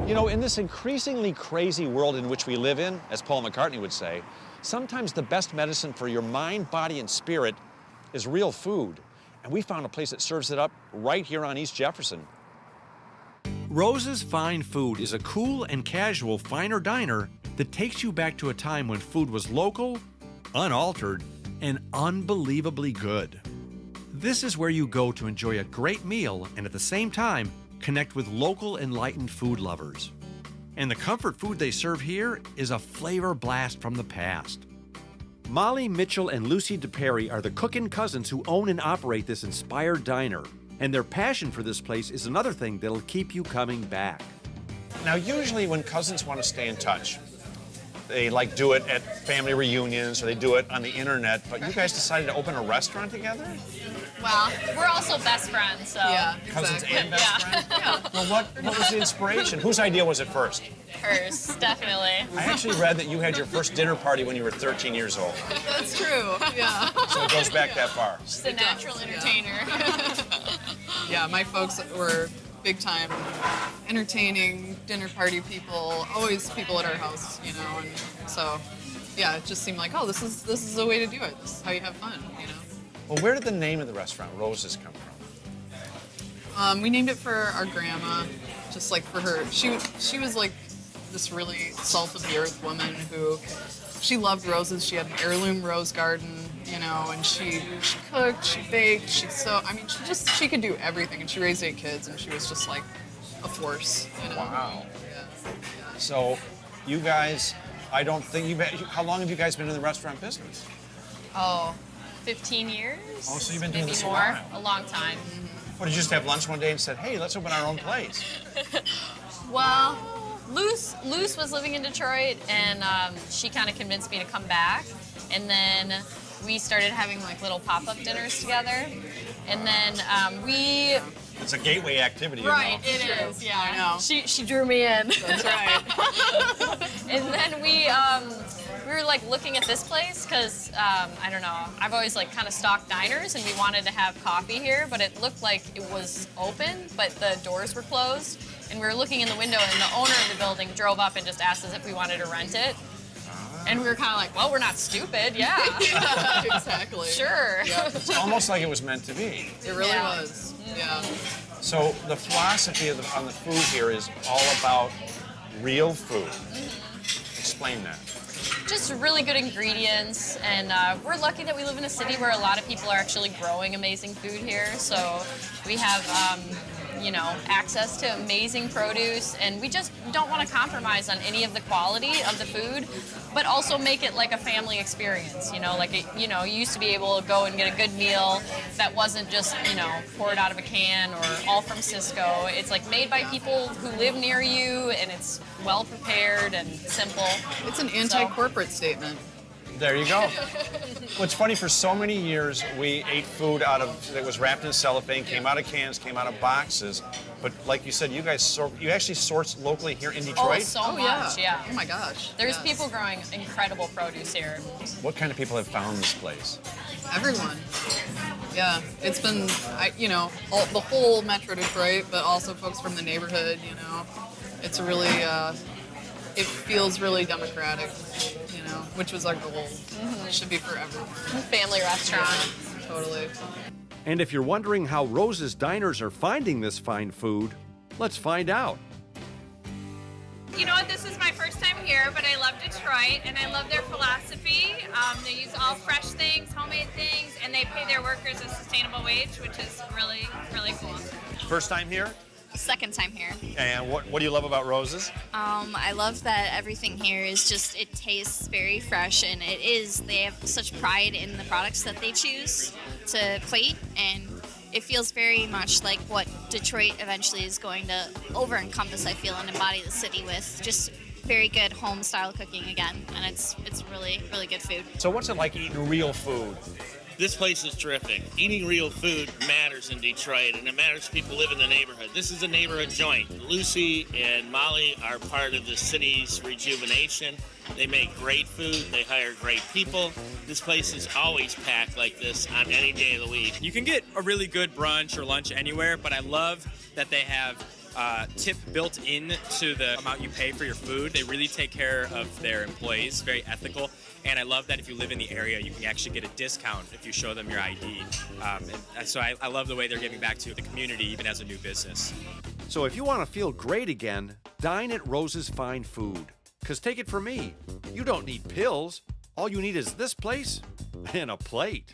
You know, in this increasingly crazy world in which we live in, as Paul McCartney would say, sometimes the best medicine for your mind, body, and spirit is real food. And we found a place that serves it up right here on East Jefferson. Rose's Fine Food is a cool and casual finer diner that takes you back to a time when food was local, unaltered, and unbelievably good. This is where you go to enjoy a great meal and at the same time connect with local enlightened food lovers. And the comfort food they serve here is a flavor blast from the past. Molly Mitchell and Lucy DePerry are the cookin' cousins who own and operate this inspired diner. And their passion for this place is another thing that'll keep you coming back. Now, usually when cousins want to stay in touch, they like do it at family reunions or they do it on the internet, but you guys decided to open a restaurant together? Well, we're also best friends, so. Yeah, Cousins exactly. and best friends? Yeah. Well, what was the inspiration? Whose idea was it first? Hers, definitely. I actually read that you had your first dinner party when you were 13 years old. That's true. Yeah. So it goes back that far. She's a natural entertainer. Yeah, my folks were big time entertaining dinner party people, always people at our house, you know, and so yeah, it just seemed like, oh, this is the way to do it. This is how you have fun, you know. Well, where did the name of the restaurant, Rose's, come from? We named it for our grandma, just like for her. She was like this really salt of the earth woman who she loved roses. She had an heirloom rose garden, you know, and she cooked, she baked, she could do everything. And she raised 8 kids, and she was just like a force, you know. Wow. Yeah. So you guys, I don't think you've had, how long have you guys been in the restaurant business? Oh, 15 years? Oh, so you've been doing maybe this a more. while. A long time. What, did you just have lunch one day and said, hey, let's open our own place? Well, Luce was living in Detroit, and she kind of convinced me to come back. And then we started having like little pop-up dinners together. And then It's a gateway activity, you right, know. it is, yeah. I know. She drew me in. That's right. And then we were like looking at this place because I don't know, I've always like kind of stalked diners, and we wanted to have coffee here, but it looked like it was open, but the doors were closed. And we were looking in the window, and the owner of the building drove up and just asked us if we wanted to rent it. And we were kind of like, well, we're not stupid, yeah. Yeah, exactly. Sure. Yeah, It's almost like it was meant to be. it really Yeah. was. Yeah. So the philosophy on the food here is all about real food. Explain that. Just really good ingredients, and we're lucky that we live in a city where a lot of people are actually growing amazing food here. So we have, you know, access to amazing produce, and we just don't want to compromise on any of the quality of the food, but also make it like a family experience. You know, like you used to be able to go and get a good meal that wasn't just, you know, poured out of a can or all from Cisco. It's like made by people who live near you, and it's well prepared and simple. It's an anti-corporate statement. There you go. Well, it's funny, for so many years, we ate food that was wrapped in cellophane, came out of cans, came out of boxes. But like you said, you actually source locally here in Oh, Detroit? so much, yeah. Oh my gosh. There's yes. people growing incredible produce here. What kind of people have found this place? Everyone. Yeah, it's been, the whole Metro Detroit, but also folks from the neighborhood, you know. It's really, it feels really democratic, you know, which was our goal. It should be for everyone. Family restaurant. Totally. And if you're wondering how Rose's Diners are finding this fine food, let's find out. You know what, this is my first time here, but I love Detroit, and I love their philosophy. They use all fresh things, homemade things, and they pay their workers a sustainable wage, which is really, really cool. First time here? Second time here. And what do you love about Rose's? I love that everything here is just, it tastes very fresh, and they have such pride in the products that they choose to plate, and it feels very much like what Detroit eventually is going to over-encompass, I feel, and embody the city with. Just very good home-style cooking again, and it's really, really good food. So what's it like eating real food? This place is terrific. Eating real food matters in Detroit, and it matters to people who live in the neighborhood. This is a neighborhood joint. Lucy and Molly are part of the city's rejuvenation. They make great food. They hire great people. This place is always packed like this on any day of the week. You can get a really good brunch or lunch anywhere, but I love that they have tip built into the amount you pay for your food. They really take care of their employees, very ethical. And I love that if you live in the area, you can actually get a discount if you show them your ID. And so I love the way they're giving back to the community, even as a new business. So if you want to feel great again, dine at Rose's Fine Food. Because take it from me, you don't need pills. All you need is this place and a plate.